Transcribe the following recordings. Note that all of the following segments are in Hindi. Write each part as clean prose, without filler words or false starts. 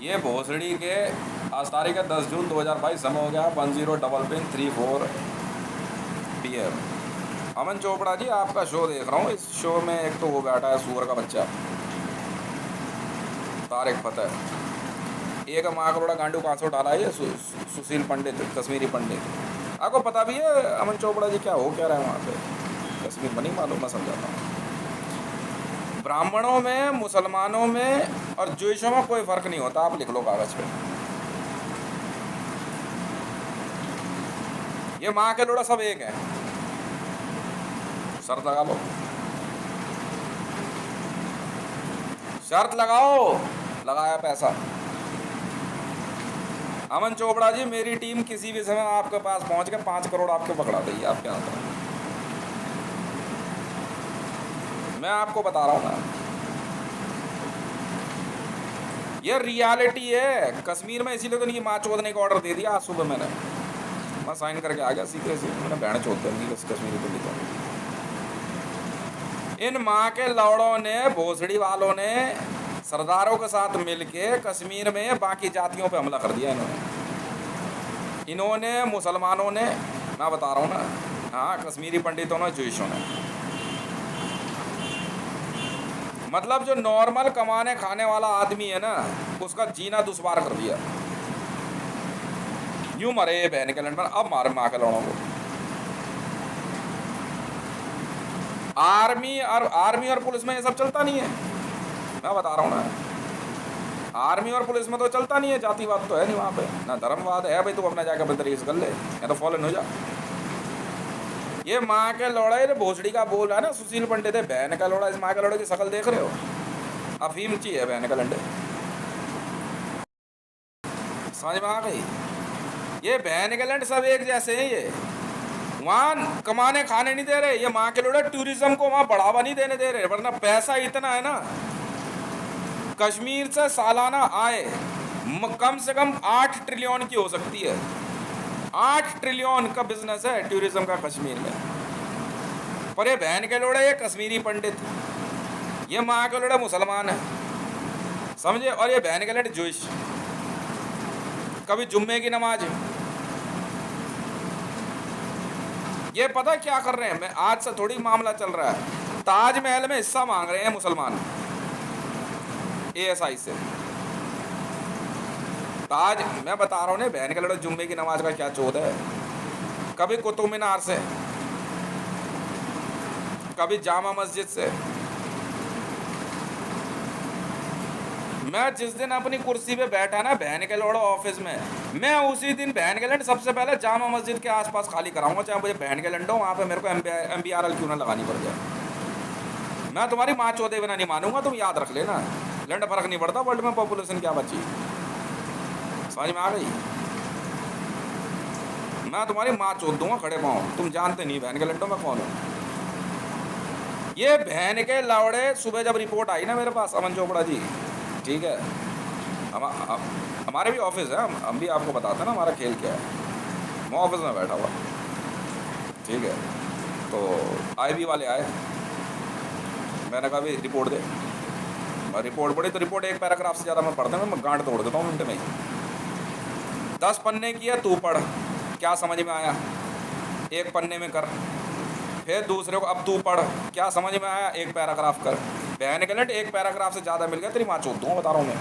ये भोसड़ी के आज तारीख है 10 जून 2022, समय हो गया 10:34 PM। अमन चोपड़ा जी, आपका शो देख रहा हूँ। इस शो में एक तो वो बैठा है सूअर का बच्चा तारिक फतेह, एक माँ करोड़ा गांडू कांसो डाला है ये सुशील पंडित, कश्मीरी पंडित। आपको पता भी है अमन चोपड़ा जी क्या हो क्या रहा है वहाँ पे? कश्मीर में नहीं मालूम, मैं समझाता हूँ। ब्राह्मणों में, मुसलमानों में और ज्यूइशों में कोई फर्क नहीं होता। आप लिख लो कागज पे, ये माँ के लोड़ा सब एक है। शर्त लगा लो, शर्त लगाओ। लगाया पैसा। अमन चोपड़ा जी, मेरी टीम किसी भी समय आपके पास पहुंच के 5 करोड़ आपके पकड़ा देगी। आप क्या आता? मैं आपको बता रहा हूँ ना, ये रियलिटी है कश्मीर में। इसीलिए तो नहीं माँ चोदने का ऑर्डर दे दिया आज सुबह मैंने। मैं साइन करके आ गया सीधे से। मैंने बहन चोदते नहीं कश्मीरी पुलिस को। इन माँ के लौड़ों ने, भोसड़ी वालों ने सरदारों के साथ मिलके कश्मीर में बाकी जातियों पे हमला कर दिया इन्होंने मुसलमानों ने, मैं बता रहा हूँ ना। हाँ, कश्मीरी पंडितों ने, ज्यूइशों ने। मतलब जो नॉर्मल कमाने खाने वाला आदमी है ना, उसका जीना दुश्वार कर दिया। यूं मरे बहन के लंडन, अब मार माँ के लौड़ों को। आर्मी और पुलिस में ये सब चलता नहीं है। मैं बता रहा हूँ ना, आर्मी और पुलिस में तो चलता नहीं है। जातिवाद तो है नहीं वहाँ पे, ना धर्मवाद है। भाई तू अपना जाकर अपने तरीके से कर ले, या तो फॉलन हो जा। ये माँ के लौड़ा, ये भोसड़ी का बोल रहा है ना, सुशील पंडित है बहन का लौड़ा। इस माँ के लौड़े की शक्ल देख रहे हो? अफीम ची है बहन का लंडे, समझ में आ गई? ये बहन के लंड सब एक जैसे हैं। ये वहाँ कमाने खाने नहीं दे रहे। ये माँ के लोड़े टूरिज्म को वहाँ बढ़ावा नहीं देने दे रहे, वरना पैसा इतना है ना। कश्मीर से सालाना आय कम से कम 8 ट्रिलियन की हो सकती है। 8 ट्रिलियन का बिजनेस है टूरिज्म का कश्मीर में। पर ये बहन के लोड़े, ये कश्मीरी पंडित, ये माँ के लोड़े मुसलमान है, समझे? और ये बहन के लोड़े ज्यूइश। कभी जुम्मे की नमाज, ये पता क्या कर रहे हैं? मैं आज से थोड़ी मामला चल रहा है, ताजमहल में हिस्सा मांग रहे हैं मुसलमान ASI से। ताज, मैं बता रहा हूँ ना, बहन के लड़े जुम्मे की नमाज का क्या चोद है। कभी कुतुब मीनार से, कभी जामा मस्जिद से। मैं जिस दिन अपनी कुर्सी पे बैठा ना बहन के लोड़ो ऑफिस में, मैं उसी दिन बहन के लंड सबसे पहले जामा मस्जिद के आसपास खाली कराऊंगा, चाहे मुझे बहन के लंड हो, वहाँ पे मेरे को MBRL क्यों ना लगानी पड़ जाए। मैं तुम्हारी माँ चौदह बिना नहीं मानूंगा, तुम याद रख लेना। लंड फर्क नहीं पड़ता वर्ल्ड में पॉपुलेशन क्या बची, समझ में आ गई? मैं तुम्हारी माँ चोद दूंगा खड़े पाँव। तुम जानते नहीं बहन के लंडो में कौन हूँ। ये बहन के लौड़े, सुबह जब रिपोर्ट आई ना मेरे पास, अमन चोपड़ा जी, ठीक है, हमारे भी ऑफिस है, हम भी आपको बताते हैं ना हमारा खेल क्या है। मैं ऑफिस में बैठा हुआ, ठीक है, तो IB वाले आए। मैंने कहा भाई रिपोर्ट दे। मैं रिपोर्ट पढ़ी तो रिपोर्ट एक पैराग्राफ से ज़्यादा मैं पढ़ता हूँ, मैं गांड तोड़ देता हूँ मिनट में ही। 10 पन्ने की है, तू पढ़, क्या समझ में आया, एक पन्ने में कर। फिर दूसरे को, अब तू पढ़, क्या समझ में आया, एक पैराग्राफ कर। बहन के लट, एक पैराग्राफ से ज़्यादा मिल गया तेरी माँ चोद दूँगा, बता रहा हूँ मैं।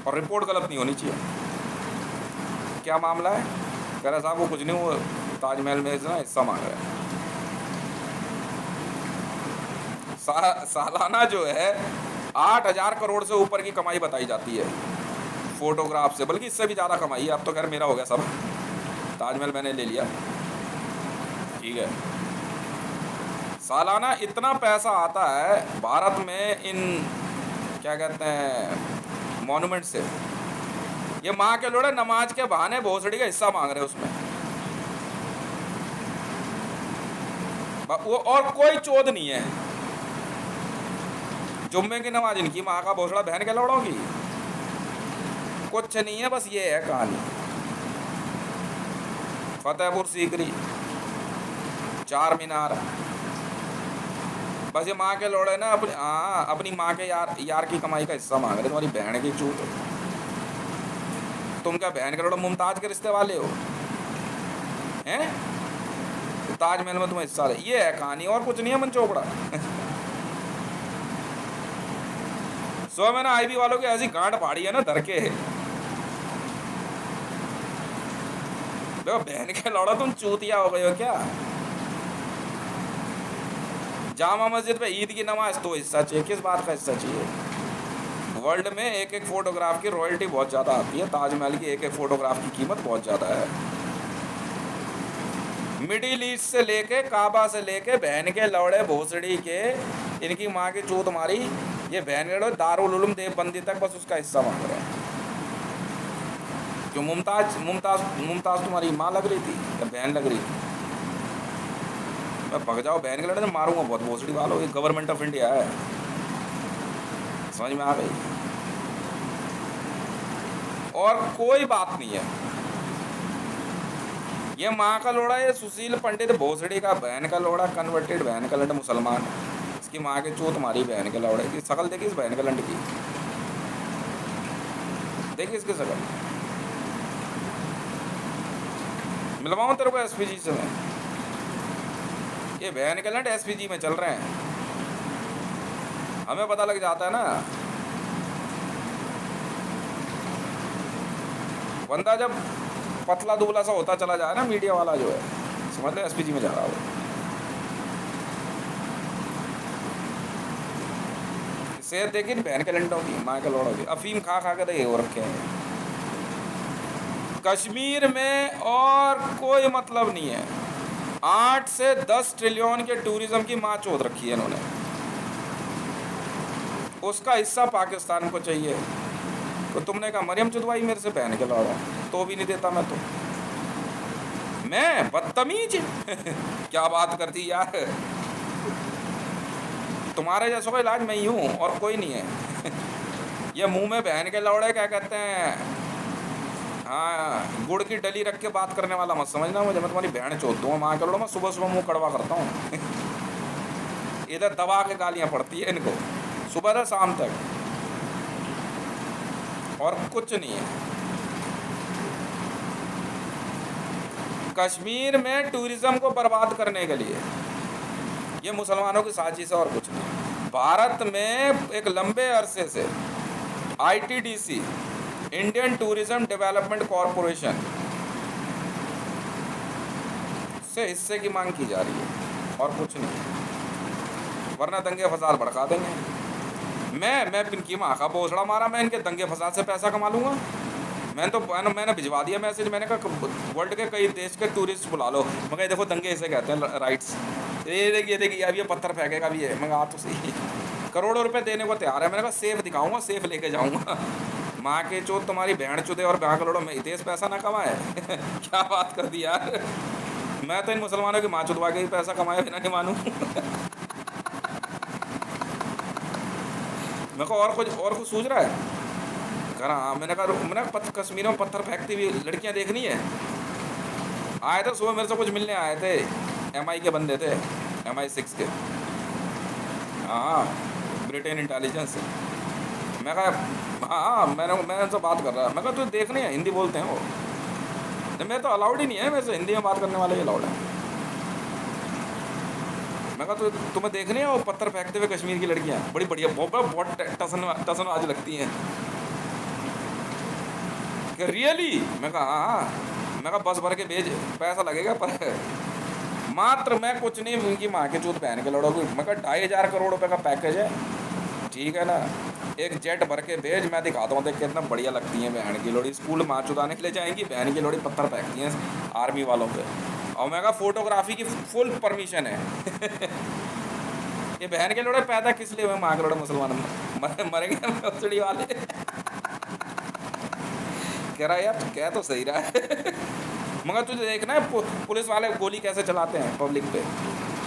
और रिपोर्ट गलत नहीं होनी चाहिए। क्या मामला है? कह रहा साहब वो कुछ नहीं, वो ताजमहल में ना हिस्सा मांग रहा है। सालाना जो है 8,000 करोड़ से ऊपर की कमाई बताई जाती है फोटोग्राफ से, बल्कि इससे भी ज़्यादा कमाई है। अब तो खैर मेरा हो गया सब, ताजमहल मैंने ले लिया, ठीक है। सालाना इतना पैसा आता है भारत में इन क्या कहते हैं मॉन्यूमेंट से। ये माँ के लोड़े नमाज के बहाने भोसड़ी का हिस्सा मांग रहे हैं उसमें। वो और कोई चोद नहीं है। जुम्मे की नमाज इनकी माँ का भोसड़ा बहन के लौड़ों की, कुछ नहीं है, बस ये है कहानी। फतेहपुर सीकरी, चार मीनार, बस ये माँ के लोड़े ना अपनी, हाँ अपनी माँ के यार की कमाई का हिस्सा मांग रहे, तुम्हारी बहन की चूत। तुम क्या बहन के लोड़े मुमताज के रिश्ते वाले हो हैं? ताजमहल में तुम्हें हिस्सा है, ये है कहानी, और कुछ नहीं है मन चोपड़ा। सो मैंने आईबी वालों की ऐसी गांड फाड़ी है ना धर के। देखो बहन के लौड़ा तुम चूतिया हो गए हो क्या? जामा मस्जिद पे ईद की नमाज तो हिस्सा चाहिए, किस बात का हिस्सा चाहिए? वर्ल्ड में एक एक फोटोग्राफ की रॉयल्टी बहुत ज़्यादा आती है, ताजमहल की एक एक फोटोग्राफ की कीमत बहुत ज़्यादा है। मिडिल ईस्ट से लेके काबा से लेके बहन के लौड़े भोसड़ी के, इनकी माँ की चूत मारी, ये बहन के दारुल उलूम देवबंदी तक बस उसका हिस्सा मांग रहे हैं। क्यों? मुमताज मुमताज मुमताज तुम्हारी माँ लग रही थी या बहन लग रही थी? मैं भग जाओ बहन के लड़े तो मारूंगा बहुत, भोसड़ी वालों। ये गवर्नमेंट ऑफ इंडिया है, समझ में आ गई? और कोई बात नहीं है। ये माँ का लोड़ा, ये सुशील पंडित भोसड़ी का बहन का लोड़ा, कन्वर्टेड बहन का लंड मुसलमान, इसकी माँ के चूत मारी बहन के लौड़े की। शकल देखी इस बहन के लंड की, देखी इसकी शकल। मिलवाऊं तेरे को एसपीजी से मैं? ये बहन के लंड एसपीजी में चल रहे हैं, हमें पता लग जाता है ना। बंदा जब पतला दुबला सा होता चला जाए ना, मीडिया वाला जो है, समझ ले एसपीजी में जा रहा हो। सेहत देखी बहन के लंडों की, माँ के लोड़ों की, अफीम खा खा के तो ये हो रखे हैं। कश्मीर में और कोई मतलब नहीं है। 8 से 10 ट्रिलियन के टूरिज्म की माँ चोद रखी है इन्होंने, उसका हिस्सा पाकिस्तान को चाहिए। तो तुमने कहा मरियम चुदवाई मेरे से बहन के लौड़ा, तो भी नहीं देता मैं। तो मैं बदतमीज क्या बात करती यार, तुम्हारे जैसों का इलाज मैं ही हूँ और कोई नहीं है। ये मुंह में बहन के लौड़े क्या कहते हैं, हाँ गुड़ की डली रख के बात करने वाला मत समझना मुझे, मैं तुम्हारी बहन चोद दूँ माँ के लौड़ा। मैं सुबह सुबह मुंह कड़वा करता हूँ। इधर दबा के गालियाँ पड़ती है इनको सुबह से शाम तक, और कुछ नहीं है। कश्मीर में टूरिज्म को बर्बाद करने के लिए ये मुसलमानों की साजिश है और कुछ नहीं। भारत में एक लंबे अरसे से ITDC, Indian tourism development corporation से हिस्से की मांग की जा रही है और कुछ नहीं, वरना दंगे फसाद भड़का देंगे। मैं इनकी माँ का बोझड़ा मारा, मैं इनके दंगे फसाद से पैसा कमा लूँगा। मैंने भिजवा दिया मैसेज, मैंने कहा वर्ल्ड के कई देश के टूरिस्ट बुला लो, मगर देखो दंगे इसे कहते हैं, राइट्स। ये देखिए अब ये पत्थर फेंकेगा भी है, मैं कहा तो सही, करोड़ों रुपए देने को तैयार है। मैंने कहा सेफ दिखाऊंगा, सेफ लेके जाऊंगा। माँ के चोट तुम्हारी बहन चुदे और 50 करोड़ में देश पैसा ना कमाए। क्या बात कर दी यार, मैं तो इन मुसलमानों की माँ चुदवा के ही पैसा कमाए बिना नहीं मानूँ। मेरे को और कुछ सूझ रहा है घर। हाँ मैंने कहा कश्मीर में पत्थर फेंकती हुई लड़कियां देखनी है। आए थे सुबह मेरे से कुछ मिलने आए थे, MI के बंदे थे, MI6 के, हाँ ब्रिटेन इंटेलिजेंस। मैं कहा हाँ मैं उनसे बात कर रहा, मैं कहा तुझे देखनी है, हिंदी बोलते हैं वो। मैं तो अलाउड ही नहीं है, मेरे से हिंदी में बात करने वाले ही अलाउड है। मैं कहा तुम्हें देखनी है वो पत्थर फेंकते हुए कश्मीर की लड़कियाँ, बड़ी बढ़िया, बहुत टसन आज लगती हैं। रियली? मैं कहा हाँ। मैं कहा बस भर के भेज, पैसा लगेगा पर मात्र मैं कुछ नहीं, उनकी माँ के चूत पहन के लड़ो। मैं कहा 2500 करोड़ रुपए का पैकेज है, ठीक है ना, एक जेट भर के भेज, मैं दिखाता हूँ देख कितना बढ़िया लगती हैं बहन की लोड़ी। स्कूल माँ चुदाने के लिए जाएंगी, बहन की लोड़ी पत्थर फेंकती हैं आर्मी वालों पे। और मैं कहा फोटोग्राफी की फुल परमिशन है। ये बहन के लोड़े पैदा किस लिए हुए? माँ के लोड़े मुसलमान मरेंगे मसड़ी वाले। कह रहा यार कह तो सही रहा है। मगर तुझे देखना है पुलिस वाले गोली कैसे चलाते हैं पब्लिक पे।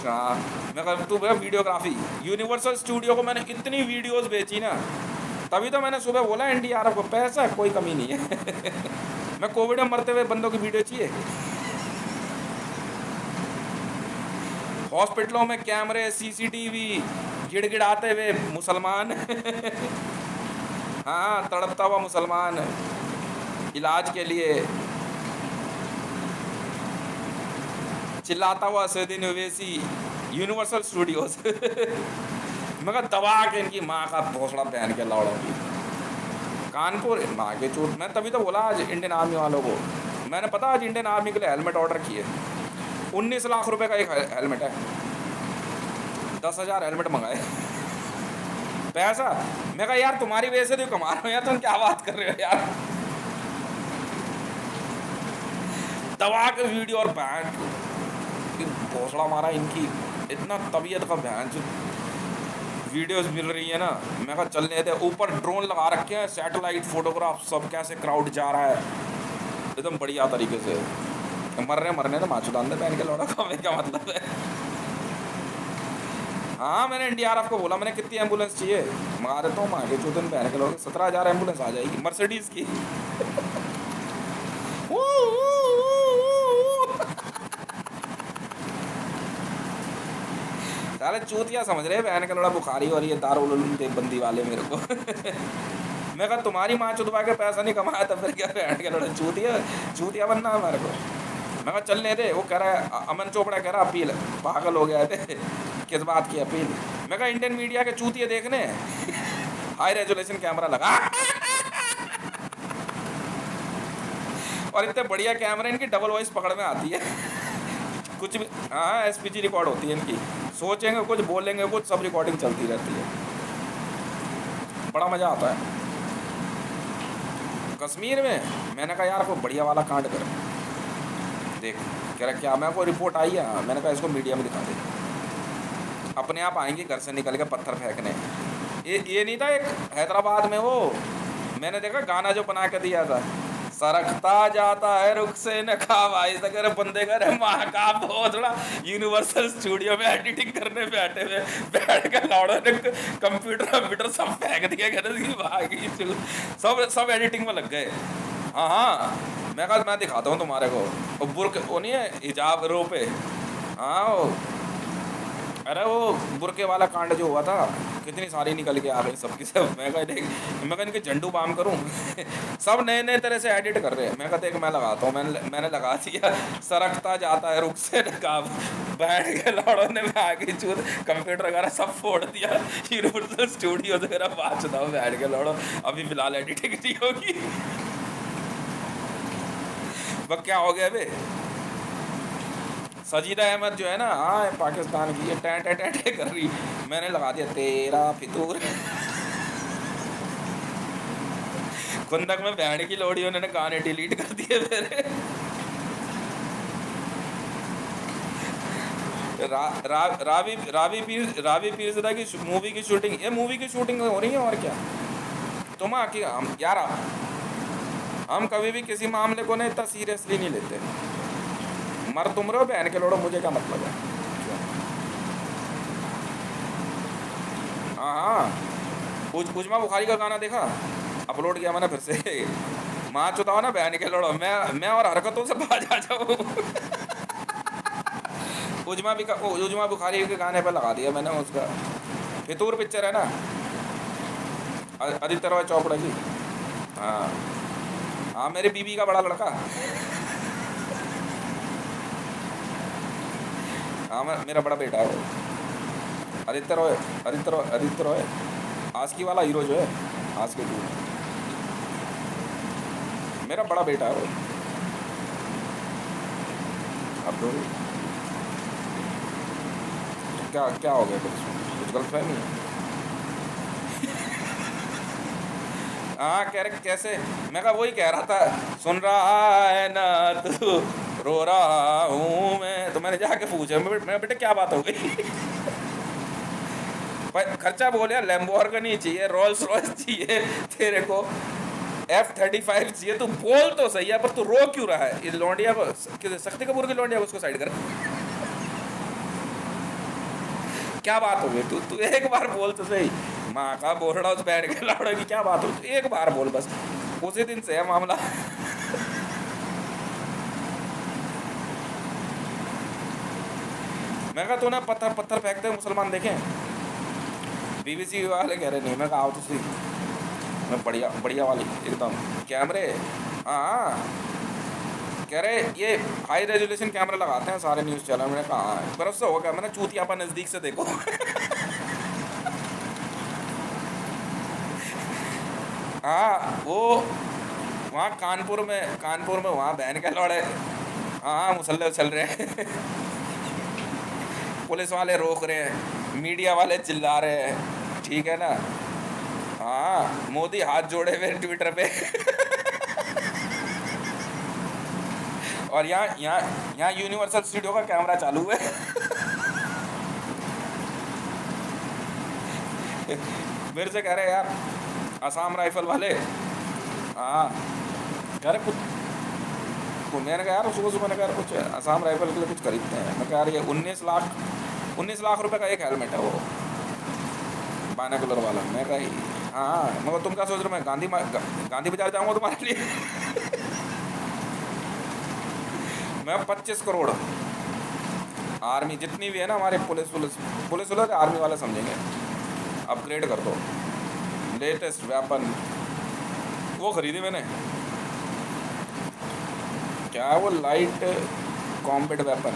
हाँ मैं कहा तू भैया वीडियोग्राफी, यूनिवर्सल स्टूडियो को मैंने इतनी वीडियोस बेची ना, तभी तो मैंने सुबह बोला NDRF को पैसा कोई कमी नहीं है। मैं कोविड में मरते हुए बंदों की वीडियो चाहिए। हॉस्पिटलों में कैमरे, सीसीटीवी, गिड़गिड़ाते हुए मुसलमान हाँ, तड़पता हुआ मुसलमान इलाज के लिए, चिल्लाता हुआ असदुद्दीन ओवैसी यूनिवर्सल स्टूडियोज मगर दबा के इनकी माँ का भोसड़ा पहन के लौड़ों की कानपुर माँ के चोट। मैं तभी तो बोला आज इंडियन आर्मी वालों को, मैंने पता आज इंडियन आर्मी के लिए हेलमेट ऑर्डर किए, 19 लाख रुपए का एक हेलमेट है, 10,000 हेलमेट मंगाए पैसा। मैं कहा यार तुम्हारी वजह से तो कमा रहे हो यार, तुम क्या बात कर रहे हो यार। दबा के वीडियो और बैंक घोसड़ा मारा इनकी, इतना तबीयत का भैंस वीडियोस मिल रही है ना। मैं कहा चलने दे, ऊपर ड्रोन लगा रखे हैं, सैटेलाइट फोटोग्राफ सब, कैसे क्राउड जा रहा है एकदम बढ़िया तरीके से। मरने तो माचुदान दे पहन के लौटा का, क्या मतलब है। हाँ मैंने NDRF को बोला, मैंने कितनी एम्बुलेंस चाहिए, मंगा देता हूँ माँ के चौथन पहन के लौटा, 17,000 एम्बुलेंस आ जाएगी मर्सिडीज की साले चूतिया समझ रहे बहन का लड़ा बुखारी हो रही है, दारूल बंदी वाले मेरे को मैं कहा तुम्हारी माँ चुदवा के पैसा नहीं कमाया तो फिर क्या बहन का लड़ा चूतिया बनना है मेरे को। मैं कहा चलने दे, वो कह रहा है अमन चोपड़ा कह रहा अपील, पागल हो गया थे किस बात की अपील। मैं कहा इंडियन मीडिया के चूतिए देखने हाई रेजोल्यूशन कैमरा लगा और इतने बढ़िया कैमरे इनकी डबल वॉइस पकड़ में आती है कुछ भी। हाँ SPG रिकॉर्ड होती है इनकी, सोचेंगे कुछ बोलेंगे कुछ, सब रिकॉर्डिंग चलती रहती है, बड़ा मज़ा आता है। कश्मीर में मैंने कहा यार कोई बढ़िया वाला कांड कर देख, कह रहा क्या, मैं कोई रिपोर्ट आई है, मैंने कहा इसको मीडिया में दिखा दे, अपने आप आएंगे घर से निकल के पत्थर फेंकने। ये नहीं था एक हैदराबाद में वो मैंने देखा गाना जो बना के दिया था, सरकता जाता है रुख से नकाब आई अगर बंदे का माँ का बहुत बड़ा यूनिवर्सल स्टूडियो में एडिटिंग करने बैठे हुए, बैठ के लौड़ो ने कंप्यूटर सब फेंक दिया, सब एडिटिंग में लग गए। हाँ मैं कहा मैं दिखाता हूँ तुम्हारे को, बुर्क वो नहीं है हिजाब रो पे, हाँ अरे वो बुरके वाला कांड जो हुआ था, कितनी सारी निकल के आ गई सबकी सब। मैं कहा इनके झंडू बाम करूं सब नए नए तरह से एडिट कर रहे हैं। मैं कहा देख मैं लगाता हूँ, मैंने लगा दिया, सरकता जाता है रुख से नकाब, बैठ के लौड़ों ने मैं आगे चूत कंप्यूटर वगैरह सब फोड़ दिया, यूनिवर्सल स्टूडियो वगैरह बात चुता हूँ, बैठ के लौड़ो अभी फिलहाल एडिटिंग नहीं होगी। वह क्या हो गया बे, सजीदा अहमद जो है ना, हाँ पाकिस्तान की, ये टे कर रही, मैंने लगा दिया तेरा फितूर कुंदक में बैंड की लोड़ी, उन्होंने गाने डिलीट कर दिए मेरे। रावी पीरज़ादा की मूवी की शूटिंग, ये मूवी की शूटिंग हो रही है और क्या। तुम आके हम यार हम कभी भी किसी मामले को ना इतना सीरियसली नहीं लेते, मर तुम रहो बहन के लोड़ो, मुझे क्या मतलब है। हाँ उजमा बुखारी का गाना देखा, अपलोड किया मैंने फिर से, माँ चुताओ ना बहन के लोड़ो, मैं और हरकतों से बाज आ जाऊँ उजमा बुखारी के गाने पे लगा दिया मैंने उसका, फितूर पिक्चर है ना आदित्य रॉय चोपड़ा की। हाँ हाँ मेरी बीबी का बड़ा लड़का, हाँ मेरा बड़ा बेटा है आदित्य रॉय आस्की वाला हीरो जो है, आस्की 2, मेरा बड़ा बेटा है वो। अब तो क्या हो गया, कुछ गलतफहमी है। हाँ कह रहे कैसे, मैं कहा वही कह रहा था, सुन रहा है ना तू रो रहा हूँ मैं, तो मैंने जाके पूछा मैं बेटे क्या बात हो गई खर्चा बोले लैम्बोर्गिनी चाहिए, रोल्स रॉयस चाहिए तेरे को, F-35 चाहिए, तू बोल तो सही है पर तू रो क्यों रहा है। इस लौंडिया को, शक्ति कपूर की लौंडिया को उसको साइड कर क्या बात हो गई, तू एक बार बोल तो सही, माँ का बोलड़ा उस बैठ के लौड़ा की क्या बात हो, तू एक बार बोल बस, उसी दिन से है मामला मैं कहा तूने पत्थर पत्थर फेंकते हुए मुसलमान देखे? बीबीसी वाले कह रहे नहीं। मैं कहा आओ तो सही, मैं बढ़िया बढ़िया वाली एकदम कैमरे। हाँ, कह रहे ये हाई रेजोल्यूशन कैमरा लगाते हैं सारे न्यूज़ चैनल। मैंने कहा हाँ, पर उससे होगा मैंने चूतियापा नज़दीक से देखो। हाँ वो वहाँ कानपुर में वहाँ बहन के लौड़े, हाँ मुसल्ले चल रहे हैं। पुलिस वाले रोक रहे हैं, मीडिया वाले चिल्ला रहे हैं, ठीक है ना। हाँ मोदी हाथ जोड़े हुए ट्विटर पे। और यहाँ यहाँ यहाँ यूनिवर्सल स्टूडियो का कैमरा चालू है। मेरे से कह रहे यार असम राइफल वाले, हाँ कह रहे कुछ तो मैंने कहा यार सुबह सुबह ने कहा यार कुछ असम राइफल के लिए कुछ खरीदते हैं। मैं कहा यार ये 19 लाख रुपए का एक हेलमेट है वो बायनोकुलर वाला। मैं कहा हाँ, मगर तुम क्या सोच रहे हो मैं गांधी बाजार जाऊँगा तुम्हारे लिए? मैं 25 करोड़ आर्मी जितनी भी है ना हमारे पुलिस आर्मी वाले समझेंगे, अपग्रेड कर दो, लेटेस्ट वेपन वो खरीदी मैंने। क्या है वो लाइट कॉम्बैट वेपन,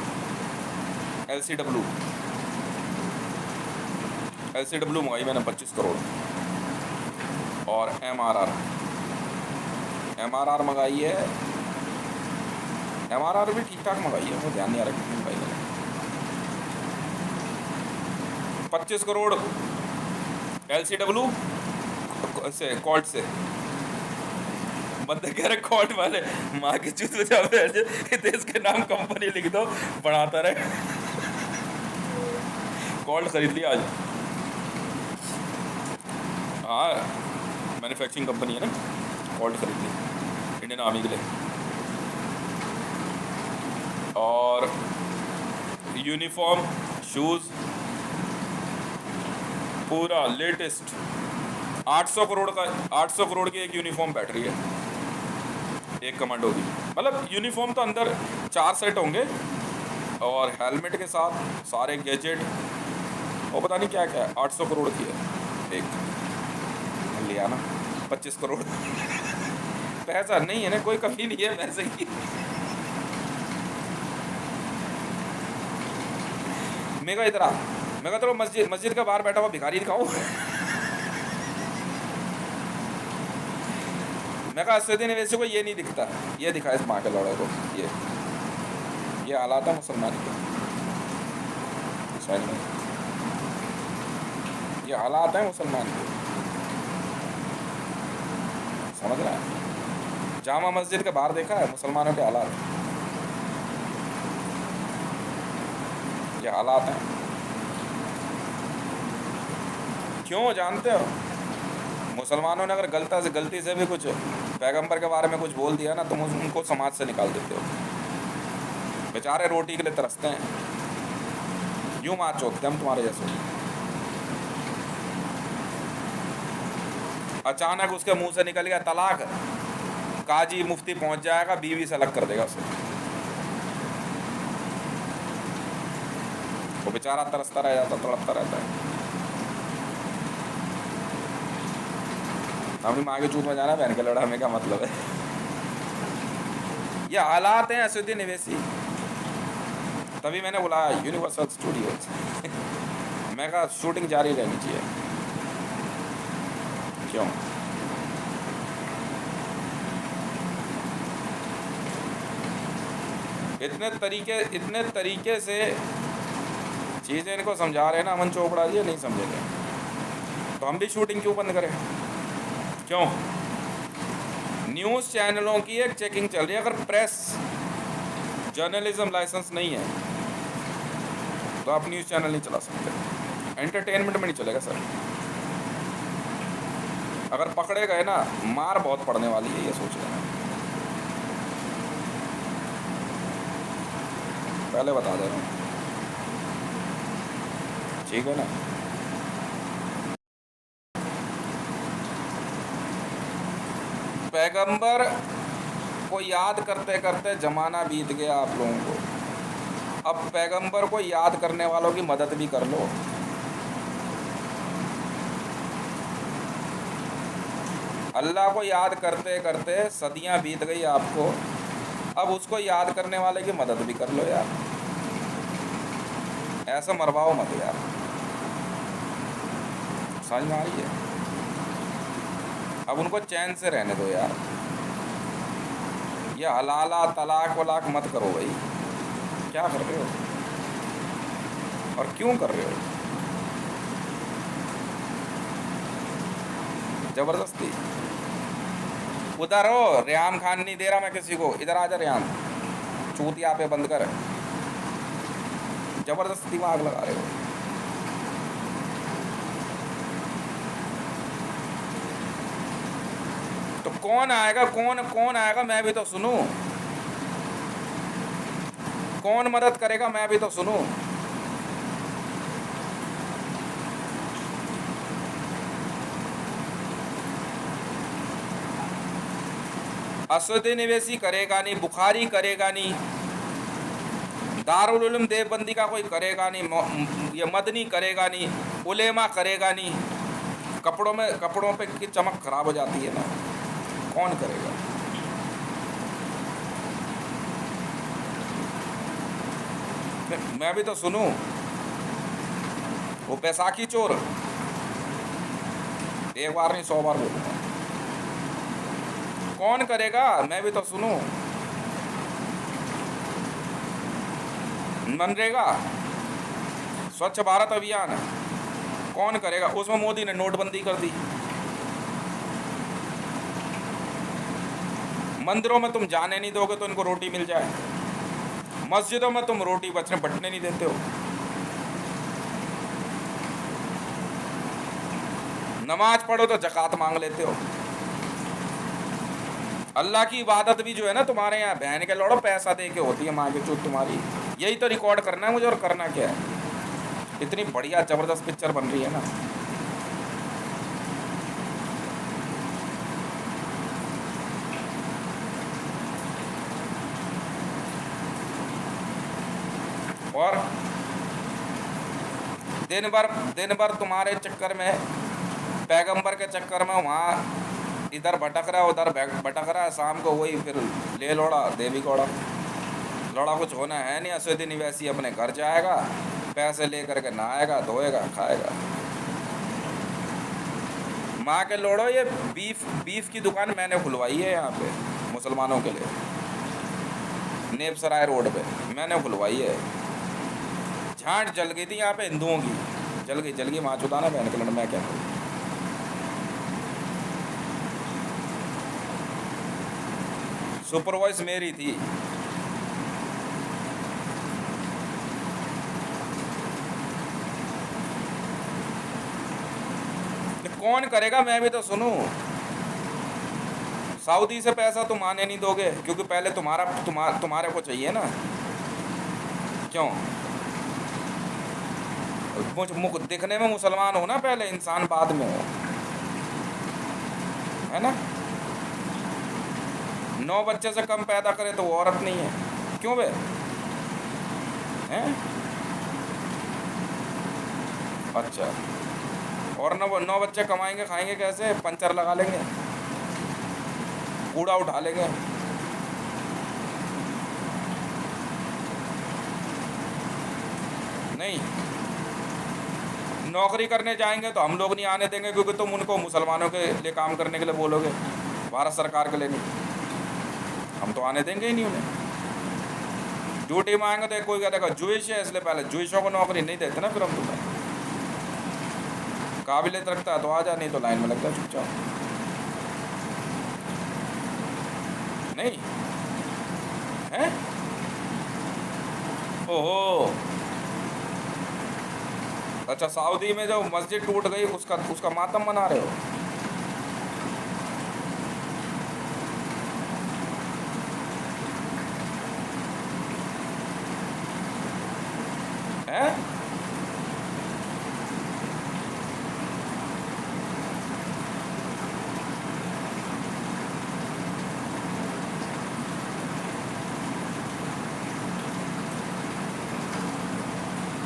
LCW मंगाई मैंने 25 करोड़। और MRR मंगाई है, MRR भी ठीक ठाक मंगाई है, मुझे ध्यान नहीं आ रहा कितनी मंगाई मैंने। 25 करोड़ LCW से कॉल्ट से। बंदे कह रहे कॉल्ट वाले माँ की चूत बजा देश के नाम कंपनी लिख दो बढ़ाता रहे। कॉल्ट खरीद लिया आज। हाँ मैन्युफैक्चरिंग कंपनी है ना, कॉल्ट खरीद ली इंडियन आर्मी के लिए। और यूनिफॉर्म शूज़ पूरा लेटेस्ट 800 करोड़ की एक यूनिफॉर्म बैठ रही है, एक कमांडो की। मतलब यूनिफॉर्म तो अंदर 4 सेट होंगे और हेलमेट के साथ सारे गैजेट और पता नहीं क्या क्या। 800 करोड़ की है एक, लिया ना 25 करोड़। पैसा नहीं है ना, कोई कमी नहीं है पैसे की। मैं कहा इधर आ, मैं कहा तो मस्जिद के बाहर बैठा हुआ भिखारी दिखाऊं। मैं कहा असदुद्दीन वैसे को ये नहीं दिखता, ये दिखा इस माँ के लौड़े को। ये हालात है मुसलमान के सही में, ये हालात है मुसलमान के, समझ रहा है। जामा मस्जिद के बाहर देखा है मुसलमानों के हालात, ये हालात हैं। क्यों जानते हो? मुसलमानों ने अगर गलती से भी कुछ पैगंबर के बारे में कुछ बोल दिया ना, तुम उनको समाज से निकाल देते हो। बेचारे रोटी के लिए तरसते हैं, यूं मार चोदते हम तुम्हारे जैसे। अचानक उसके मुंह से निकल गया तलाक, काजी मुफ्ती पहुंच जाएगा, बीवी से अलग कर देगा उसे। वो बेचारा तरसता रह जाता, तड़पता रहता है। अपनी माँ की चूत में जाना बहन के लड़ा, हमें क्या मतलब है। ये हालात हैं असदुद्दीन अवैसी। तभी मैंने बुलाया यूनिवर्सल स्टूडियोज। मैं कहा शूटिंग जारी रहनी चाहिए। क्यों? इतने तरीके से चीज़ें इनको समझा रहे हैं ना अमन चोपड़ा जी, नहीं समझेंगे तो हम भी शूटिंग क्यों बंद करें? क्यों? न्यूज़ चैनलों की एक चेकिंग चल रही है, अगर प्रेस जर्नलिज्म लाइसेंस नहीं है तो आप न्यूज़ चैनल नहीं चला सकते। एंटरटेनमेंट में नहीं चलेगा सर। अगर पकड़े गए ना, मार बहुत पड़ने वाली है, ये सोच रहे हैं। पहले बता दे रहा हूँ, ठीक है ना। पैगंबर को याद करते करते ज़माना बीत गया आप लोगों को। अब पैगंबर को याद करने वालों की मदद भी कर लो। अल्लाह को याद करते करते सदियां बीत गई आपको, अब उसको याद करने वाले की मदद भी कर लो यार। ऐसा मरवाओ मत यार, समझ में आ रही है? अब उनको चैन से रहने दो यार। ये हलाला तलाक वलाक मत करो भाई। क्या कर रहे हो और क्यों कर रहे हो? जबरदस्ती। उधर हो, रेहान खान नहीं दे रहा मैं किसी को, इधर आ जा रेहान, चूतिया पे बंद कर। जबरदस्ती दिमाग लगा रहे हो। तो कौन आएगा, कौन कौन आएगा मैं भी तो सुनूं। कौन मदद करेगा मैं भी तो सुनूं। असदुद्दीन ओवैसी करेगा नहीं, बुखारी करेगा नहीं, दारुल उलूम देवबंदी का कोई करेगा नहीं, ये मदनी करेगा नहीं, उलेमा करेगा नहीं। कपड़ों पे की चमक खराब हो जाती है ना, कौन करेगा? मैं भी तो सुनूं। वो बैसाखी चोर, एक बार नहीं 100 बार बोलूंगा। कौन करेगा मैं भी तो सुनूं। मनरेगा, स्वच्छ भारत अभियान कौन करेगा? उसमें मोदी ने नोटबंदी कर दी। मंदिरों में तुम जाने नहीं दोगे तो इनको रोटी मिल जाए, मस्जिदों में तुम रोटी बटने नहीं देते हो। नमाज पढ़ो तो जक़ात मांग लेते हो। अल्लाह की इबादत भी जो है ना तुम्हारे यहाँ बहन के लौड़ो पैसा दे के होती है, माँ की चूत तुम्हारी। यही तो रिकॉर्ड करना है मुझे, और करना क्या है? इतनी बढ़िया ज़बरदस्त पिक्चर बन रही है ना। और दिन भर तुम्हारे चक्कर में, पैगंबर के चक्कर में वहाँ इधर भटक रहा है उधर भटक रहा है, शाम को वही फिर ले लोड़ा देवी कोड़ा। लौड़ा कुछ होना है नहीं। असदुद्दीन ओवैसी अपने घर जाएगा, पैसे ले करके नहाएगा, धोएगा, खाएगा। माँ के लोड़ो, ये बीफ की दुकान मैंने खुलवाई है यहाँ पे मुसलमानों के लिए, नेपसराय रोड पे मैंने खुलवाई है। झांट जल गई थी यहाँ पे हिंदुओं की, जल गई माँ चुदाना बहन के लड़। मैं क्या करूँ? सुपरवाइज मेरी थी। कौन करेगा मैं भी तो सुनूं। सऊदी से पैसा तुम आने नहीं दोगे क्योंकि पहले तुम्हारे को चाहिए ना। क्यों? मुझ दिखने में मुसलमान हो ना पहले, इंसान बाद में हो, है ना। 9 बच्चे से कम पैदा करे तो वो औरत नहीं है। क्यों बे? हैं? अच्छा, और 9 बच्चे कमाएंगे खाएंगे कैसे? पंचर लगा लेंगे, कूड़ा उठा लेंगे। नहीं, नौकरी करने जाएंगे तो हम लोग नहीं आने देंगे क्योंकि तुम उनको मुसलमानों के लिए काम करने के लिए बोलोगे, भारत सरकार के लिए नहीं। हम तो आने देंगे ही नहीं उन्हें। ड्यूटी में आएंगे तो कोई कह देगा जूइश है इसलिए पहले जूइशों को नौकरी नहीं देते ना। फिर हम तुम्हें काबिलियत रखता है तो आ जा, नहीं तो लाइन में लग जा चुपचाप। नहीं है? ओहो, अच्छा, सऊदी में जो मस्जिद टूट गई उसका मातम मना रहे हो? हैं?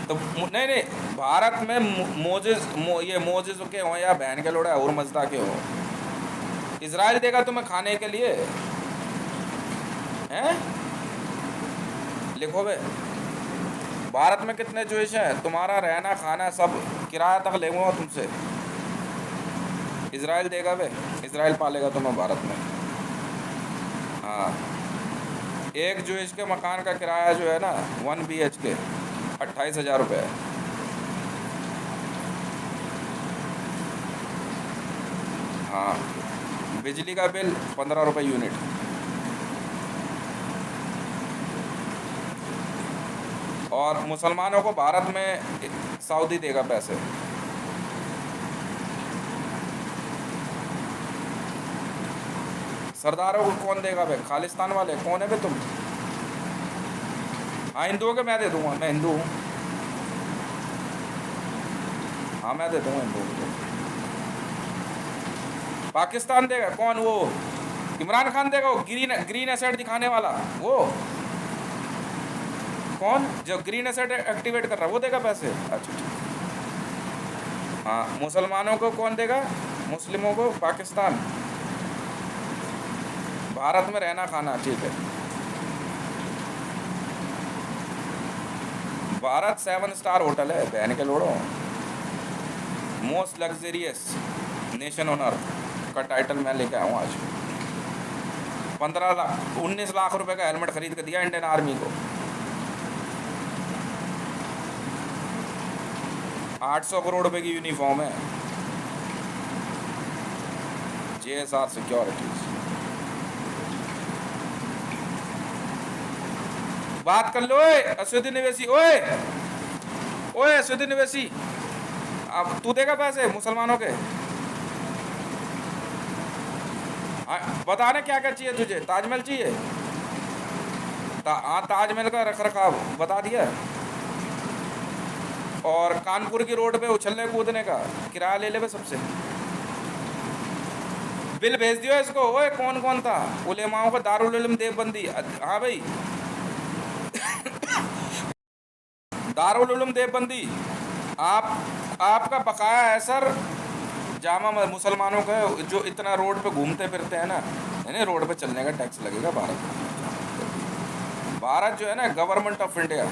तो नहीं नहीं, भारत में ये मोजिज के हों या बहन के लोड़ा और मजदा के हो, इजराइल देगा तुम्हें खाने के लिए? हैं? लिखो बे, भारत में कितने जूश हैं, तुम्हारा रहना खाना सब किराया तक लेंगे तुमसे। इजराइल देगा बे, इजराइल पालेगा तुम्हें भारत में। हाँ, एक जूश के मकान का किराया जो है ना 1 BHK 28,000 रुपये है। हाँ, बिजली का बिल 15 रुपये यूनिट। और मुसलमानों को भारत में सऊदी देगा पैसे। सरदारों को कौन देगा भाई? खालिस्तान वाले कौन है भाई तुम? हाँ, हिंदुओं के मैं दे दूंगा, मैं हिंदू हूँ। हाँ, मैं दे दूंगा हिंदुओं को। पाकिस्तान देगा कौन? वो इमरान खान देगा, वो ग्रीन एसेट दिखाने वाला, वो कौन जो ग्रीन एसेट एक्टिवेट कर रहा है वो देगा पैसे? अच्छा ठीक। हाँ, मुसलमानों को कौन देगा? मुस्लिमों को पाकिस्तान। भारत में रहना खाना ठीक है। भारत 7 स्टार होटल है बहन के लोड़ो, most luxurious nation on earth का टाइटल मैं लेके आऊँ आज। 19 लाख रुपए का हेलमेट खरीद कर दिया इंडियन आर्मी को। 800 करोड़ रुपए की यूनिफॉर्म है। JSR securities. बात कर लो असुद्दीन ओवैसी। ओए ओए असुद्दीन ओवैसी, अब तू देगा पैसे मुसलमानों के? बता ना क्या क्या चाहिए तुझे? ताजमहल चाहिए? हाँ, ताजमहल का रख रखाव बता दिया। और कानपुर की रोड पे उछलने कूदने का किराया ले ले सबसे। बिल भेज दियो इसको। ओए कौन कौन था? उलेमाओं का दारुल उलूम देवबंदी। हाँ भाई, दारुल उलूम देवबंदी आपका बकाया है सर। जामा मुसलमानों का जो इतना रोड पे घूमते फिरते हैं ना, यानी रोड पे चलने का टैक्स लगेगा भारत में। भारत जो है ना government of India,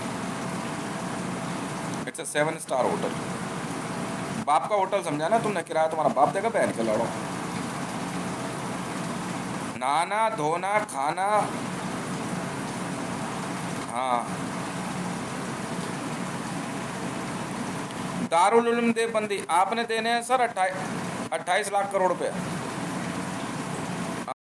it's a 7 star hotel. बाप का होटल समझा ना तुमने? किराया तुम्हारा बाप देगा बहन के लड़ो। नहाना धोना खाना, हाँ। दारुल उलूम देवबंदी आपने देने हैं सर 28 लाख करोड़ रुपए।